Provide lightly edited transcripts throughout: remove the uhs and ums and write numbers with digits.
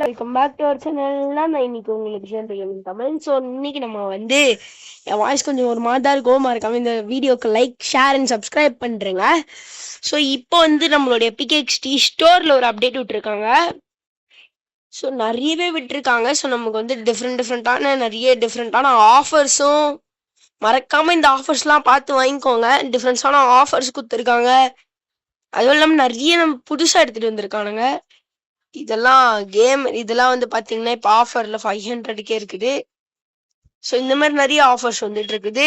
Welcome back to our சேனல்ல. நான் இன்னைக்கு உங்களுக்கு ஷேர் பண்ணி தமிழ். ஸோ இன்னைக்கு நம்ம வந்து என் வாய்ஸ் கொஞ்சம் ஒரு மாதிரி தான் இருக்கும். மறக்காம இந்த வீடியோக்கு லைக், ஷேர் அண்ட் சப்ஸ்கிரைப் பண்ணுறேங்க. ஸோ இப்போ வந்து நம்மளுடைய பிகேஎக்ஸ்டி ஸ்டோரில் ஒரு அப்டேட் விட்டுருக்காங்க. ஸோ நிறையவே விட்டுருக்காங்க. ஸோ நமக்கு வந்து டிஃப்ரெண்ட்டான ஆஃபர்ஸும் மறக்காம இந்த ஆஃபர்ஸ்லாம் பார்த்து வாங்கிக்கோங்க. டிஃப்ரெண்ட்ஸான ஆஃபர்ஸ் கொடுத்துருக்காங்க. அதுவும் இல்லாமல் நிறைய நம்ம புதுசாக எடுத்துகிட்டு வந்திருக்கானுங்க. இதெல்லாம் வந்து பாத்தீங்கன்னா இப்ப ஆஃபர்ல 500க்கே இருக்குது. ஸோ இந்த மாதிரி நிறைய ஆஃபர்ஸ் வந்துட்டு இருக்குது.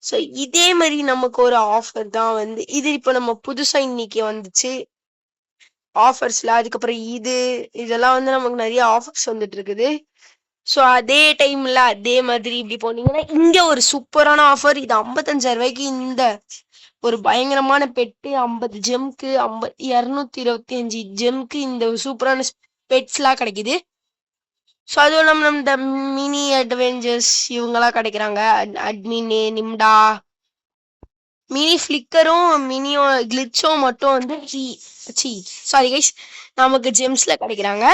ஸோ இதே மாதிரி நமக்கு ஒரு ஆஃபர் தான் வந்து இது இப்போ நம்ம புதுசா இன்னைக்கு வந்துச்சு ஆஃபர்ஸ்ல. அதுக்கப்புறம் இதெல்லாம் வந்து நமக்கு நிறைய ஆஃபர்ஸ் வந்துட்டு இருக்குது. ஸோ அதே டைம்ல அதே மாதிரி இப்படி போனீங்கன்னா இங்க ஒரு சூப்பரான ஆஃபர். இது 55,000 ரூபாய்க்கு இந்த ஒரு பயங்கரமான பெட்டு 50 ஜெம்க்கு 225 ஜெம்க்கு இந்த சூப்பரான பெட்ஸ்லாம் கிடைக்குது. ஸோ அதுவும் இல்லாமல் நம்ம இந்த மினி அட்வென்ச்சர்ஸ் இவங்கெல்லாம் கிடைக்கிறாங்க. அட்மின் நிம்டா மினி ஃபிளிக்கரும் மினியோ கிளிச்சும் மட்டும் வந்து சாரி கைஸ் நமக்கு ஜெம்ஸ்ல கிடைக்கிறாங்க.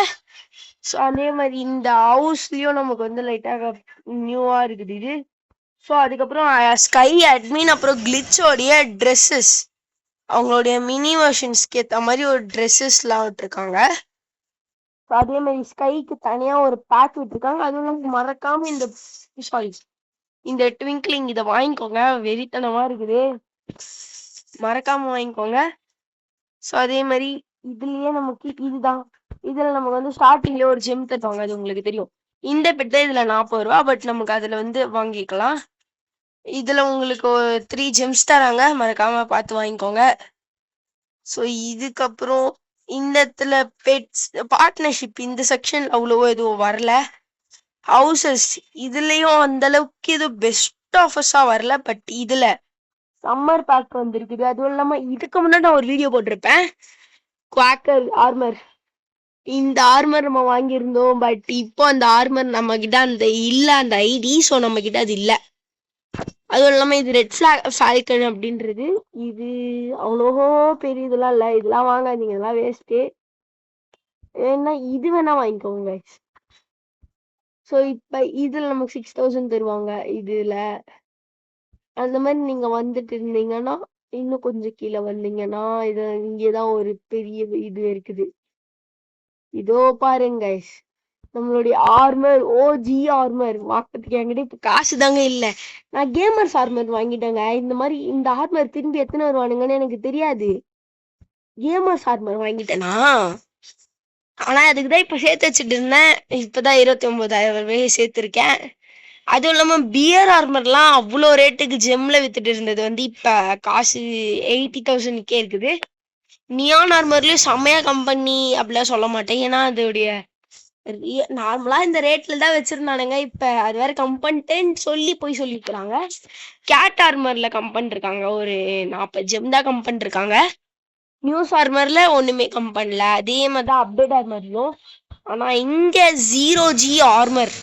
ஸோ அதே மாதிரி இந்த ஹவுஸ்லயும் நமக்கு வந்து லைட்டாக நியூவா இருக்குது இது. ஸோ அதுக்கப்புறம் ஸ்கை அட்மின் அப்புறம் கிளிச்சோடைய ட்ரெஸ்ஸஸ் அவங்களுடைய மினி வெர்ஷன்ஸ்க்கு ஏற்ற மாதிரி ஒரு ட்ரெஸ்ஸஸ்லாம் விட்டுருக்காங்க. அதே மாதிரி ஸ்கைக்கு தனியா ஒரு பேக் விட்டுருக்காங்க. அதுவும் மறக்காம இந்த ட்விங்க்லிங் இதை வாங்கிக்கோங்க. வெறித்தனமா இருக்குது, மறக்காம வாங்கிக்கோங்க. ஸோ அதே மாதிரி இதுலயே நமக்கு இதுல நமக்கு வந்து ஸ்டார்டிங்ல ஒரு ஜெம் தருவாங்க. அது உங்களுக்கு தெரியும். இந்த பெட் தான் இதுல 40 ரூபா. பட் நமக்கு அதுல வந்து வாங்கிக்கலாம். இதுல உங்களுக்கு 3 ஜெம்ஸ் தராங்க. மறக்காம பார்த்து வாங்கிக்கோங்க. ஸோ இதுக்கப்புறம் இந்த இடத்துல பெட்ஸ் பார்ட்னர்ஷிப் இந்த செக்ஷன் அவ்வளவோ எதுவும் வரல. ஹவுசஸ் இதுலயும் அந்த அளவுக்கு எதுவும் பெஸ்ட் ஆஃபர்ஸா வரல. பட் இதுல சம்மர் பேக் வந்திருக்குது. அதுவும் இல்லாம இதுக்கு முன்னாடி நான் ஒரு வீடியோ போட்டிருப்பேன். குவாக்கர் ஆர்மர், இந்த ஆர்மர் நம்ம வாங்கியிருந்தோம். பட் இப்போ அந்த ஆர்மர் நம்ம கிட்ட அந்த ஐடி. ஸோ நம்ம கிட்ட அது இல்லை. அதுவும் இல்லாம இது ரெட் ஃபால்கன் அப்படின்றது. இது அவ்வளோ பெரிய இதெல்லாம் இல்லை. இதெல்லாம் வாங்காதீங்க, இதெல்லாம் வேஸ்ட்டு. ஏன்னா இது வேணா வாங்கிக்கோங்க. ஸோ இப்போ இதில் நமக்கு 6,000 தருவாங்க. இதில் அந்த மாதிரி நீங்கள் வந்துட்டு இருந்தீங்கன்னா இன்னும் கொஞ்சம் கீழே வந்தீங்கன்னா இங்கே தான் ஒரு பெரிய இது இருக்குது. இதோ பாருங்க நம்மளுடைய ஆர்மர், ஓஜி ஆர்மர் வாங்கிறதுக்கு என்கிட்ட இப்போ காசு தாங்க இல்லை. நான் கேமர்ஸ் ஆர்மர் வாங்கிட்டேங்க. இந்த மாதிரி இந்த ஆர்மர் திரும்பி எத்தனை வருவானுங்கன்னு எனக்கு தெரியாது. கேமர்ஸ் ஆர்மர் வாங்கிட்டேனா, ஆனா அதுக்குதான் இப்ப சேர்த்து வச்சுட்டு இருந்தேன். இப்பதான் 29,000 ரூபாய் சேர்த்திருக்கேன். அதுவும் இல்லாம பியர் ஆர்மர்லாம் அவ்வளோ ரேட்டுக்கு ஜெம்ல வித்துட்டு இருந்தது வந்து இப்ப காசு 80,000க்கே இருக்குது. நியான் ஆர்மர்லயும் செம்மையா கம்பெனி அப்படிலாம் சொல்ல மாட்டேன். ஏன்னா அதோடைய நார்மலா இந்த ரேட்ல தான் வச்சிருந்தானுங்க. இப்ப அது வேற கம்பெனின்னு சொல்லி போய் சொல்லிக்கிறாங்க. கேட் ஆர்மர்ல கம்பெனி இருக்காங்க. ஒரு 40 ஜெம் தான் கம்பெனி இருக்காங்க. நியூஸ் ஆர்மர்ல ஒண்ணுமே கம் பண்ணல. அதே மாதிரிதான் அப்டேட் ஆர்மர்லும். ஆனா இங்க 0G ஆர்மர்,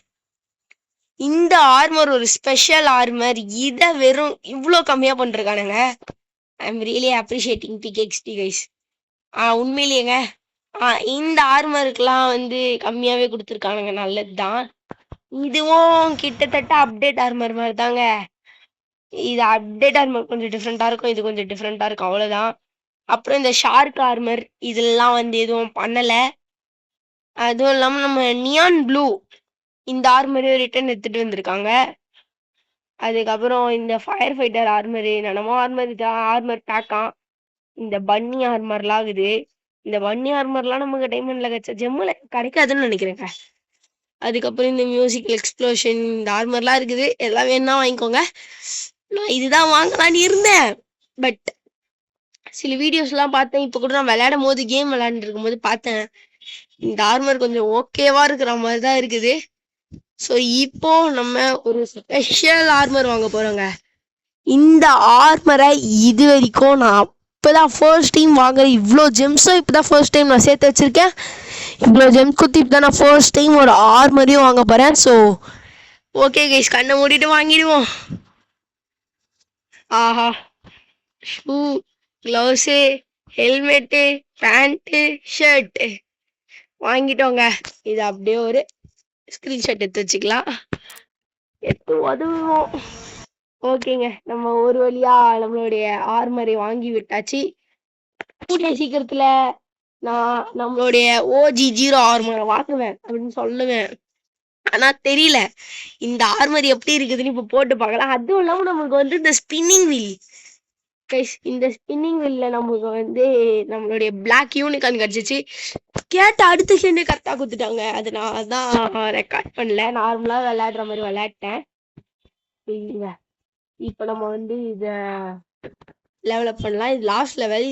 இந்த ஆர்மர் ஒரு ஸ்பெஷல் ஆர்மர். இத வெறும் இவ்வளோ கம்மியா பண்ணிருக்கானுங்க. I am really appreciating PKXT guys. உண்மையிலேங்க இந்த ஆர்மருக்குலாம் வந்து கம்மியாவே கொடுத்துருக்கானுங்க. நல்லதுதான். இதுவும் கிட்டத்தட்ட அப்டேட் ஆர்மர் மாதிரி தாங்க. இது அப்டேட் ஆர்மர் கொஞ்சம் டிஃப்ரெண்டா இருக்கும், இது கொஞ்சம் டிஃப்ரெண்டா இருக்கும், அவ்வளவுதான். அப்புறம் இந்த ஷார்க் ஆர்மர் இதெல்லாம் வந்து எதுவும் பண்ணல. அதுவும் இல்லாம நம்ம நியான் ப்ளூ இந்த ஆர்மரையும் ரிட்டர்ன் எடுத்துட்டு வந்திருக்காங்க. அதுக்கப்புறம் இந்த ஃபயர் ஃபைட்டர் ஆர்மரு என்னமோ ஆர்மர் பேக்காம். இந்த பன்னி ஆர்மர்லாம் இருக்குது. இந்த பன்னி ஆர்மர்லாம் நமக்கு டைமண்ட்ல கிடைச்ச ஜெம்முல கிடைக்காதுன்னு நினைக்கிறேங்க. அதுக்கப்புறம் இந்த மியூசிக்கல் எக்ஸ்ப்ளோஷன் இந்த ஆர்மர்லாம் இருக்குது. எல்லாம் வேணா வாங்கிக்கோங்க. நான் இதுதான் வாங்கலான்னு இருந்தேன். பட் சில வீடியோஸ்லாம் பார்த்தேன். இப்போ கூட நான் கேம் விளையாண்டு இருக்கும் போது பார்த்தேன். இந்த ஆர்மர் கொஞ்சம் ஓகேவா இருக்கிற மாதிரி தான் இருக்குது. ஸோ இப்போ நம்ம ஒரு ஸ்பெஷல் ஆர்மர் வாங்க போறோங்க. இந்த ஆர்மரை இது வரைக்கும் நான் இப்போதான் ஃபர்ஸ்ட் டைம் வாங்குறேன். இவ்வளோ ஜெம்ஸும் இப்போதான் ஃபர்ஸ்ட் டைம் நான் சேர்த்து வச்சிருக்கேன். இவ்வளோ ஜெம்ஸ் குத்தி இப்போ தான் நான் ஃபர்ஸ்ட் டைம் ஒரு ஆர்மரையும் வாங்க போறேன். ஸோ ஓகே கைஸ், கண்ணை மூடிட்டு வாங்கிடுவோம். ஆஹா, shoe, gloves, helmet, pant, shirt வாங்கிட்டோங்க. இது அப்படியே ஒரு ஸ்கிரீன்ஷாட் எடுத்து வச்சுக்கலாம். எடுத்து உதவுவோம். ஓகேங்க, நம்ம ஒரு வழியா நம்மளுடைய ஆர்மரை வாங்கி விட்டாச்சு. கூடிய சீக்கிரத்துல நான் நம்மளுடைய OG0 ஆர்மரை வாங்குவேன் அப்படின்னு சொல்லுவேன். ஆனா தெரியல இந்த ஆர்மர் எப்படி இருக்குதுன்னு இப்ப போட்டு பார்க்கலாம். அதுவும் இல்லாம நமக்கு வந்து இந்த ஸ்பின்னிங் வீல், இந்த ஸ்பின்னிங் வீல்ல நமக்கு வந்து நம்மளுடைய பிளாக் யூனிகார்ன் கிடைச்சிச்சு. கேட்ட அடுத்த செகண்டே கரெக்டா குடுத்துட்டாங்க. அது நான் தான் ரெக்கார்ட் பண்ணல, நார்மலா விளையாடுற மாதிரி விளையாட்டேன். இப்ப நம்ம வந்து இத லெவலப் பண்ணலாம். இது லாஸ்ட் லெவல்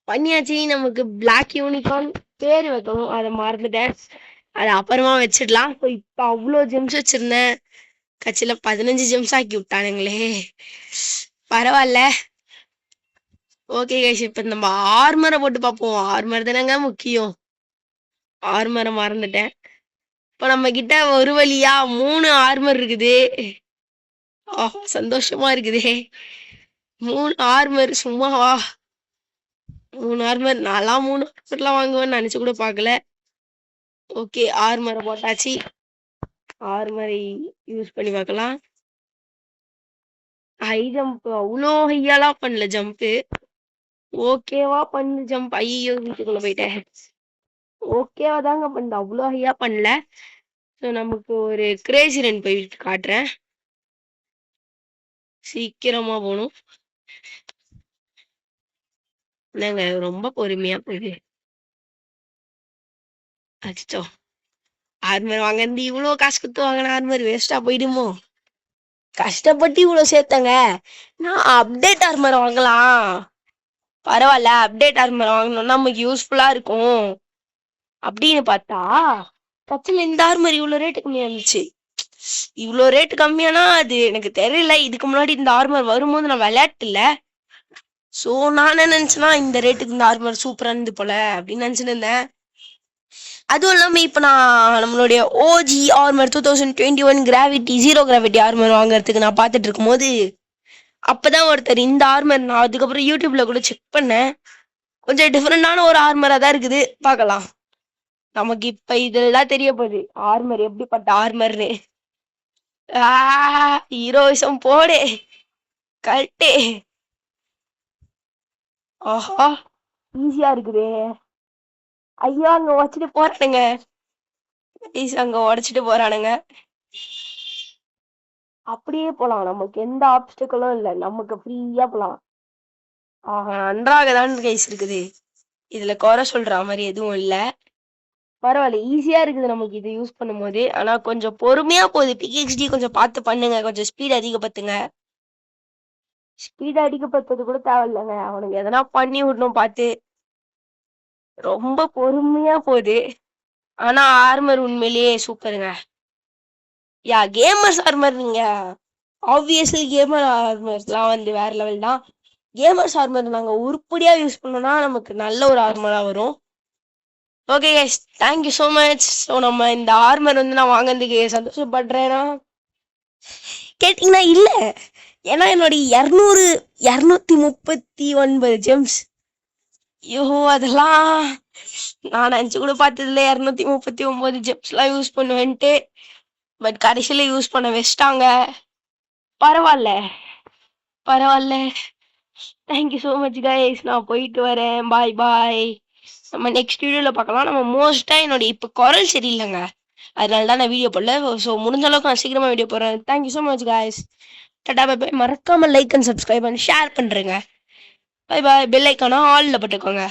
பண்ணியாச்சு. நமக்கு பிளாக் யூனிகார்ன் பேர் வைக்கணும், அதை மறந்துட்டேன். அது அப்புறமா வச்சிடலாம். இப்ப அவ்வளோ ஜெம்ஸ் வச்சிருந்தேன், கட்சியில 15 ஜெம்ஸ் ஆக்கி விட்டானுங்களே. பரவாயில்ல. ஓகே கைஸ், இப்ப நம்ம ஆர்மரை போட்டு பார்ப்போம். ஆர்மர் தானங்க முக்கியம். ஆர்மரை மறந்துட்டேன். இப்ப நம்ம கிட்ட ஒரு வழியா 3 ஆர்மர் இருக்குது. சந்தோஷமா இருக்குதே. 3 ஆர்மர் சும்மாவா? 3 ஆர்மர், நான்லாம் 3 ஆர்மர்லாம் வாங்குவேன்னு நினைச்சு கூட பார்க்கல. ஓகே, ஆர்மரை போட்டாச்சு. ஆர்மரை யூஸ் பண்ணி பார்க்கலாம். ஹை ஜம்ப் அவ்வளோ ஹையாலாம் பண்ணல ஜம்ப். ஓகேவா பண்ணு ஜம்ப். ஐயோ, வீட்டுக்குள்ள போயிட்டேன். ஓகேவா தாங்க பண்ண, அவ்வளோ ஹையா பண்ணல. ஸோ நமக்கு ஒரு கிரேசி ரன் போய் காட்டுறேன். சீக்கிரமா போகணும். என்னங்க ரொம்ப பொறுமையா போகுது. அச்சோ, ஆர்மர் வாங்கி இவ்வளோ காசு கொடுத்து வாங்கின ஆர்மர் வேஸ்டா போயிடுமோ? கஷ்டப்பட்டு இவ்வளோ சேர்த்தங்க. நான் அப்டேட் ஆர்மர் வாங்கலாம். பரவாயில்ல, அப்டேட் ஆர்மர் வாங்கணும்னா நமக்கு யூஸ்ஃபுல்லா இருக்கும் அப்படின்னு பார்த்தா கட்சியில் இந்த ஆர்மர் இவ்வளோ ரேட்டு கம்மியா இருந்துச்சு. இவ்வளோ ரேட்டு கம்மியானா அது எனக்கு தெரியல. இதுக்கு முன்னாடி இந்த ஆர்மர் வரும்போது நான் விளையாட்டுல. ஸோ நான் என்ன நினைச்சேன்னா இந்த ரேட்டுக்கு இந்த ஆர்மர் சூப்பரா இருந்து போல அப்படின்னு நினைச்சுட்டு இருந்தேன். அதுவும் இல்லாம இப்ப நான் நம்மளுடைய OG armour 2021 gravity 0 gravity armour வாங்குறதுக்கு நான் பார்த்துட்டு இருக்கும் போது அப்பதான் ஒருத்தர் இந்த ஆர்மர், நான் அதுக்கப்புறம் யூடியூப்ல கூட செக் பண்ணேன், கொஞ்சம் டிஃப்ரெண்டான ஒரு ஆர்மரா தான் இருக்குது. பார்க்கலாம். நமக்கு இப்ப இதெல்லாம் தெரிய போகுது ஆர்மர் எப்படிப்பட்ட ஆர்மர்னு. ஹீரோயிசம் போடு கரெக்டே. ஆஹா, ஈஸியா இருக்குது. ஐயோ, அங்க உடச்சிட்டு போறானுங்க. அங்க உடைச்சிட்டு போறானுங்க. அப்படியே போலாம், நமக்கு எந்த ஆப்ஸ்டிக்கலும் இல்லை, நமக்கு ஃப்ரீயா போலாம். ஆஹா, நன்றாக தான் கைஸ் இருக்குது. இதுல குறை சொல்ற மாதிரி எதுவும் இல்ல. பரவாயில்ல, ஈஸியா இருக்குது நமக்கு இது யூஸ் பண்ணும் போது. ஆனா கொஞ்சம் பொறுமையா போகுது. PXD கொஞ்சம் பார்த்து பண்ணுங்க, கொஞ்சம் ஸ்பீட் அதிகப்படுத்துங்க. ஸ்பீட் அதிகப்படுத்துறது கூட தேவையில்லைங்க, அவனுக்கு எதனா பண்ணி விடணும் பார்த்து. ரொம்ப பொறுமையா போகுது. ஆனா ஆர்மர் உண்மையிலேயே சூப்பருங்க. கேமர்ஸ் ஆர்மர், நீங்க ஆப்வியஸ்லி கேமர் ஆர்மர்ஸ்லாம் வந்து வேற லெவல் தான். கேமர்ஸ் ஆர்மர் நாங்க உருப்படியா யூஸ் பண்ணோம்னா நமக்கு நல்ல ஒரு ஆர்மரா வரும். Okay guys, thank you so much. So நம்ம இந்த ஆர்மர் வந்து நான் வாங்கினதுக்கு சந்தோஷப்படுறேன்னா கேட்டிங்கன்னா இல்லை, ஏன்னா என்னுடைய 239 ஜெம்ஸ். ஐயோ, அதெல்லாம் நான் நினச்சி கூட பார்த்ததில்ல 239 ஜெம்ஸ்லாம் யூஸ் பண்ணுவேன்ட்டு. பட் கடைசியில் யூஸ் பண்ண வச்சிட்டாங்க. பரவாயில்ல பரவாயில்ல. Thank you so much guys. நான் போயிட்டு வரேன். பாய் பாய். நம்ம நெக்ஸ்ட் வீடியோவில் பார்க்கலாம். நம்ம மோஸ்ட்டாக என்னுடைய இப்போ குரல் சரியில்லைங்க, அதனால தான் நான் வீடியோ போடல. ஸோ முடிஞ்ச அளவுக்கு நான் சீக்கிரமாக வீடியோ போடுறேன். Thank you so much guys. டாடா பை பை. மறக்காமல் லைக் அண்ட் சப்ஸ்கிரைப் பண்ணி ஷேர் பண்ணுறேங்க. Bye bye. பெல் ஐக்கானா ஆலில் போட்டுக்கோங்க.